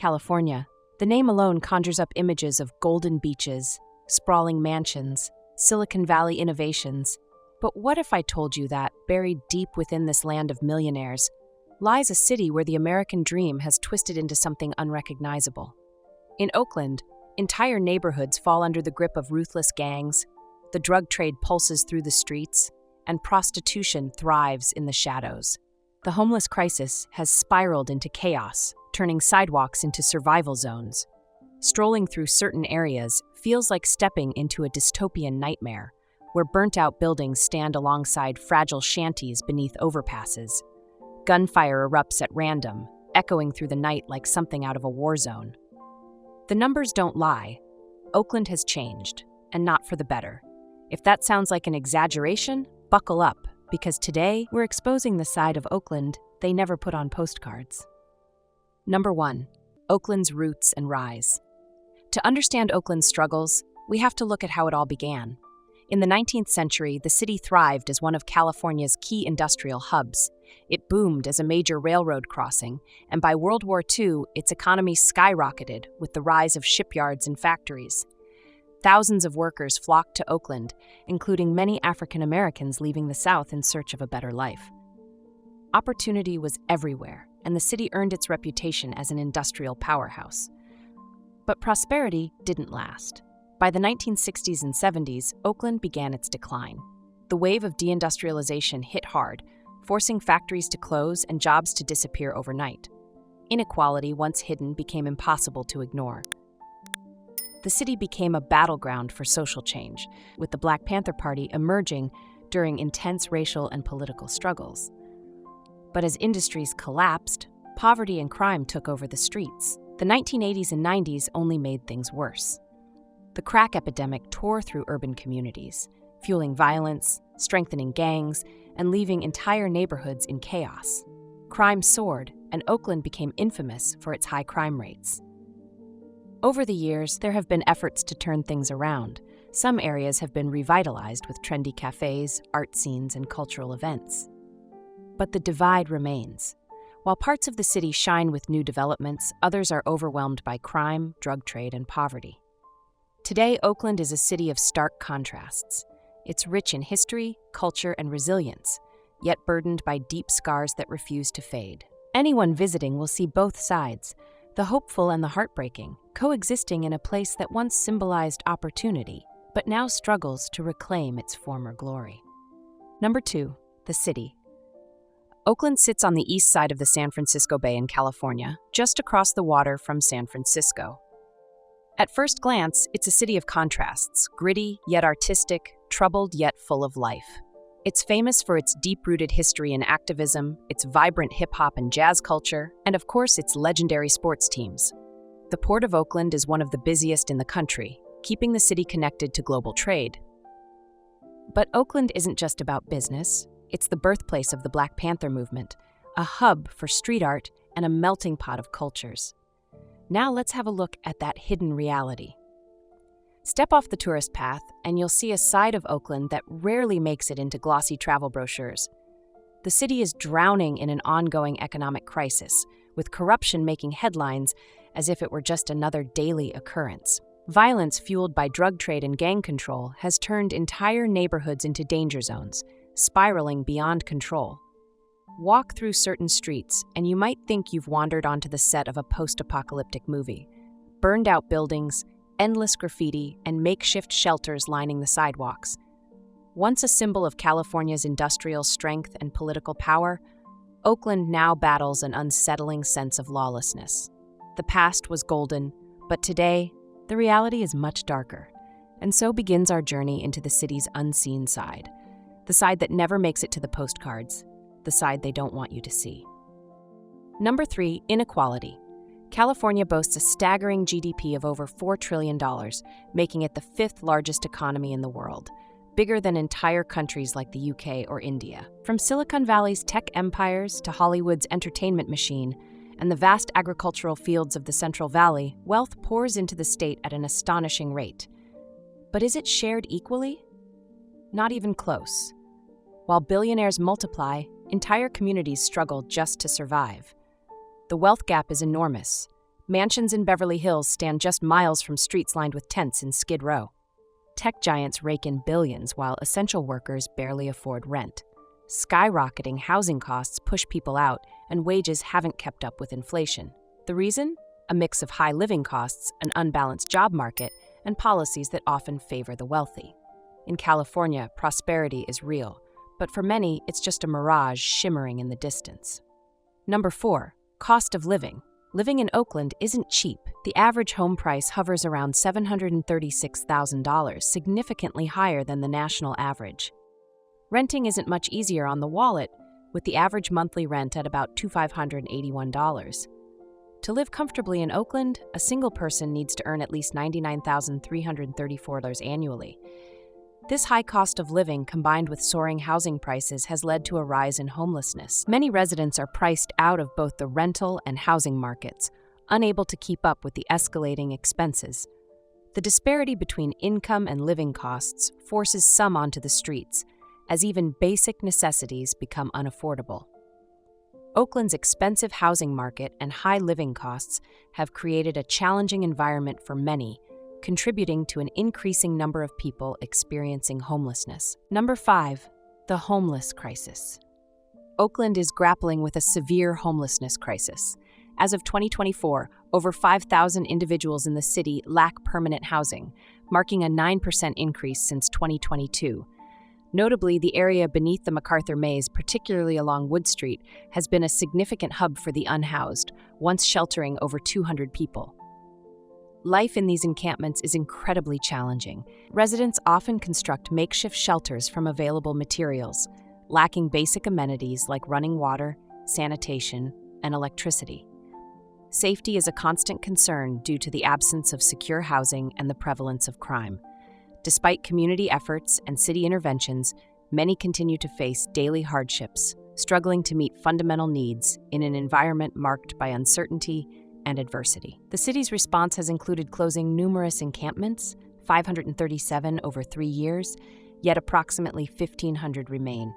California, the name alone conjures up images of golden beaches, sprawling mansions, Silicon Valley innovations. But what if I told you that, buried deep within this land of millionaires, lies a city where the American dream has twisted into something unrecognizable? In Oakland, entire neighborhoods fall under the grip of ruthless gangs, the drug trade pulses through the streets, and prostitution thrives in the shadows. The homeless crisis has spiraled into chaos, turning sidewalks into survival zones. Strolling through certain areas feels like stepping into a dystopian nightmare, where burnt-out buildings stand alongside fragile shanties beneath overpasses. Gunfire erupts at random, echoing through the night like something out of a war zone. The numbers don't lie. Oakland has changed, and not for the better. If that sounds like an exaggeration, buckle up, because today we're exposing the side of Oakland they never put on postcards. Number 1. Oakland's roots and rise. To understand Oakland's struggles, we have to look at how it all began. In the 19th century, the city thrived as one of California's key industrial hubs. It boomed as a major railroad crossing, and by World War II, its economy skyrocketed with the rise of shipyards and factories. Thousands of workers flocked to Oakland, including many African Americans leaving the South in search of a better life. Opportunity was everywhere, and the city earned its reputation as an industrial powerhouse. But prosperity didn't last. By the 1960s and 70s, Oakland began its decline. The wave of deindustrialization hit hard, forcing factories to close and jobs to disappear overnight. Inequality, once hidden, became impossible to ignore. The city became a battleground for social change, with the Black Panther Party emerging during intense racial and political struggles. But as industries collapsed, poverty and crime took over the streets. The 1980s and 90s only made things worse. The crack epidemic tore through urban communities, fueling violence, strengthening gangs, and leaving entire neighborhoods in chaos. Crime soared, and Oakland became infamous for its high crime rates. Over the years, there have been efforts to turn things around. Some areas have been revitalized with trendy cafes, art scenes, and cultural events. But the divide remains. While parts of the city shine with new developments, others are overwhelmed by crime, drug trade, and poverty. Today, Oakland is a city of stark contrasts. It's rich in history, culture, and resilience, yet burdened by deep scars that refuse to fade. Anyone visiting will see both sides, the hopeful and the heartbreaking, coexisting in a place that once symbolized opportunity, but now struggles to reclaim its former glory. Number 2. The city. Oakland sits on the east side of the San Francisco Bay in California, just across the water from San Francisco. At first glance, it's a city of contrasts, gritty yet artistic, troubled yet full of life. It's famous for its deep-rooted history and activism, its vibrant hip-hop and jazz culture, and of course its legendary sports teams. The Port of Oakland is one of the busiest in the country, keeping the city connected to global trade. But Oakland isn't just about business. It's the birthplace of the Black Panther movement, a hub for street art and a melting pot of cultures. Now let's have a look at that hidden reality. Step off the tourist path, and you'll see a side of Oakland that rarely makes it into glossy travel brochures. The city is drowning in an ongoing economic crisis, with corruption making headlines as if it were just another daily occurrence. Violence fueled by drug trade and gang control has turned entire neighborhoods into danger zones, spiraling beyond control. Walk through certain streets, and you might think you've wandered onto the set of a post-apocalyptic movie. Burned-out buildings, endless graffiti, and makeshift shelters lining the sidewalks. Once a symbol of California's industrial strength and political power, Oakland now battles an unsettling sense of lawlessness. The past was golden, but today, the reality is much darker. And so begins our journey into the city's unseen side, the side that never makes it to the postcards, the side they don't want you to see. Number 3, inequality. California boasts a staggering GDP of over $4 trillion, making it the 5th largest economy in the world, bigger than entire countries like the UK or India. From Silicon Valley's tech empires to Hollywood's entertainment machine and the vast agricultural fields of the Central Valley, wealth pours into the state at an astonishing rate. But is it shared equally? Not even close. While billionaires multiply, entire communities struggle just to survive. The wealth gap is enormous. Mansions in Beverly Hills stand just miles from streets lined with tents in Skid Row. Tech giants rake in billions while essential workers barely afford rent. Skyrocketing housing costs push people out, and wages haven't kept up with inflation. The reason? A mix of high living costs, an unbalanced job market, and policies that often favor the wealthy. In California, prosperity is real, but for many, it's just a mirage shimmering in the distance. Number 4. Cost of living. Living in Oakland isn't cheap. The average home price hovers around $736,000, significantly higher than the national average. Renting isn't much easier on the wallet, with the average monthly rent at about $2,581. To live comfortably in Oakland, a single person needs to earn at least $99,334 annually. This high cost of living, combined with soaring housing prices, has led to a rise in homelessness. Many residents are priced out of both the rental and housing markets, unable to keep up with the escalating expenses. The disparity between income and living costs forces some onto the streets, as even basic necessities become unaffordable. Oakland's expensive housing market and high living costs have created a challenging environment for many, contributing to an increasing number of people experiencing homelessness. Number 5. The homeless crisis. Oakland is grappling with a severe homelessness crisis. As of 2024, over 5,000 individuals in the city lack permanent housing, marking a 9% increase since 2022. Notably, the area beneath the MacArthur Maze, particularly along Wood Street, has been a significant hub for the unhoused, once sheltering over 200 people. Life in these encampments is incredibly challenging. Residents often construct makeshift shelters from available materials, lacking basic amenities like running water, sanitation, and electricity. Safety is a constant concern due to the absence of secure housing and the prevalence of crime. Despite community efforts and city interventions, many continue to face daily hardships, struggling to meet fundamental needs in an environment marked by uncertainty and adversity. The city's response has included closing numerous encampments, 537 over 3 years, yet approximately 1,500 remain,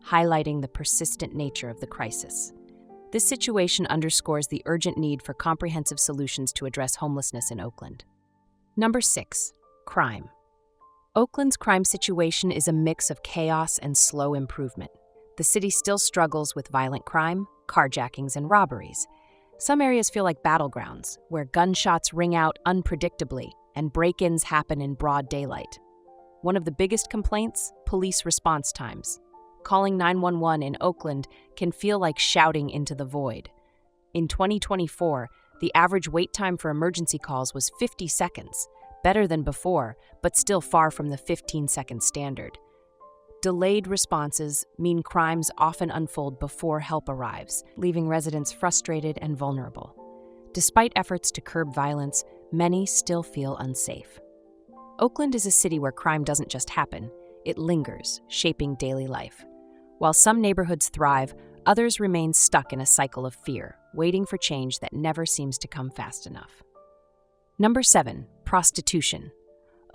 highlighting the persistent nature of the crisis. This situation underscores the urgent need for comprehensive solutions to address homelessness in Oakland. Number 6. Crime. Oakland's crime situation is a mix of chaos and slow improvement. The city still struggles with violent crime, carjackings, and robberies. Some areas feel like battlegrounds, where gunshots ring out unpredictably and break-ins happen in broad daylight. One of the biggest complaints? Police response times. Calling 911 in Oakland can feel like shouting into the void. In 2024, the average wait time for emergency calls was 50 seconds, better than before, but still far from the 15-second standard. Delayed responses mean crimes often unfold before help arrives, leaving residents frustrated and vulnerable. Despite efforts to curb violence, many still feel unsafe. Oakland is a city where crime doesn't just happen, it lingers, shaping daily life. While some neighborhoods thrive, others remain stuck in a cycle of fear, waiting for change that never seems to come fast enough. Number 7. Prostitution.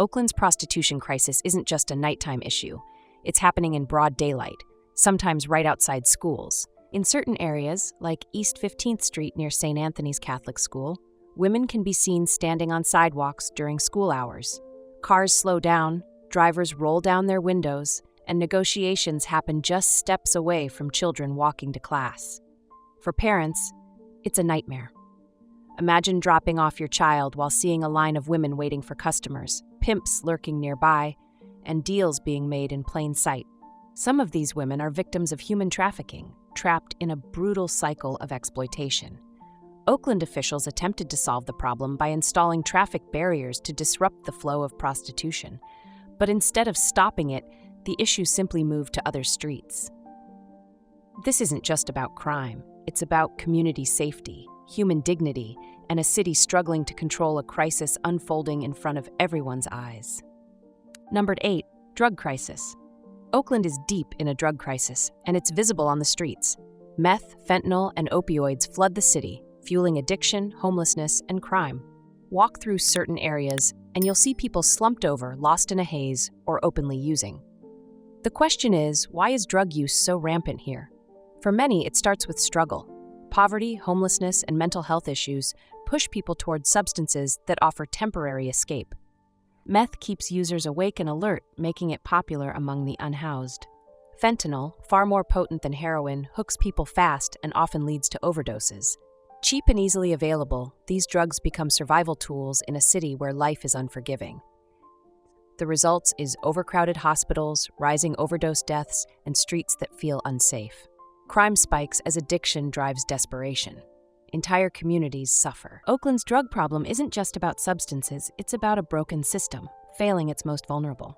Oakland's prostitution crisis isn't just a nighttime issue. It's happening in broad daylight, sometimes right outside schools. In certain areas, like East 15th Street near St. Anthony's Catholic School, women can be seen standing on sidewalks during school hours. Cars slow down, drivers roll down their windows, and negotiations happen just steps away from children walking to class. For parents, it's a nightmare. Imagine dropping off your child while seeing a line of women waiting for customers, pimps lurking nearby, and deals being made in plain sight. Some of these women are victims of human trafficking, trapped in a brutal cycle of exploitation. Oakland officials attempted to solve the problem by installing traffic barriers to disrupt the flow of prostitution. But instead of stopping it, the issue simply moved to other streets. This isn't just about crime. It's about community safety, human dignity, and a city struggling to control a crisis unfolding in front of everyone's eyes. Number 8. Drug crisis. Oakland is deep in a drug crisis, and it's visible on the streets. Meth, fentanyl, and opioids flood the city, fueling addiction, homelessness, and crime. Walk through certain areas, and you'll see people slumped over, lost in a haze, or openly using. The question is, why is drug use so rampant here? For many, it starts with struggle. Poverty, homelessness, and mental health issues push people towards substances that offer temporary escape. Meth keeps users awake and alert, making it popular among the unhoused. Fentanyl, far more potent than heroin, hooks people fast and often leads to overdoses. Cheap and easily available, these drugs become survival tools in a city where life is unforgiving. The result is overcrowded hospitals, rising overdose deaths, and streets that feel unsafe. Crime spikes as addiction drives desperation. Entire communities suffer. Oakland's drug problem isn't just about substances, it's about a broken system, failing its most vulnerable.